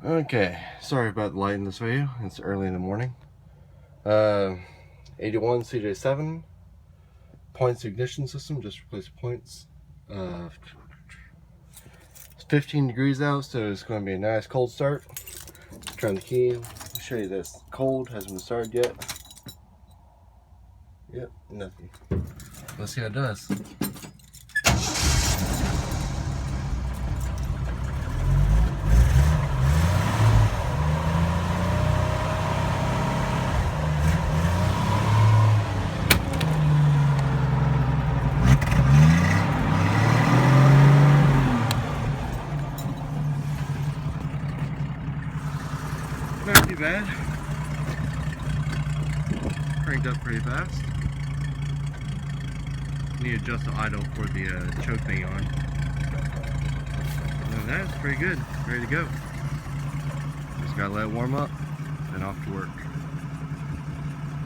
Okay, sorry about the light in this video. It's early in the morning. 81 CJ7 points ignition system, just replace points. It's 15 degrees out, so it's going to be a nice cold start. Turn the key. I'll show you this. Cold, hasn't been started yet. Yep, nothing. Let's see how it does. Not too bad. Cranked up pretty fast. Need to adjust the idle for the choke thing on. Other than that, it's pretty good. Ready to go. Just gotta let it warm up, then off to work.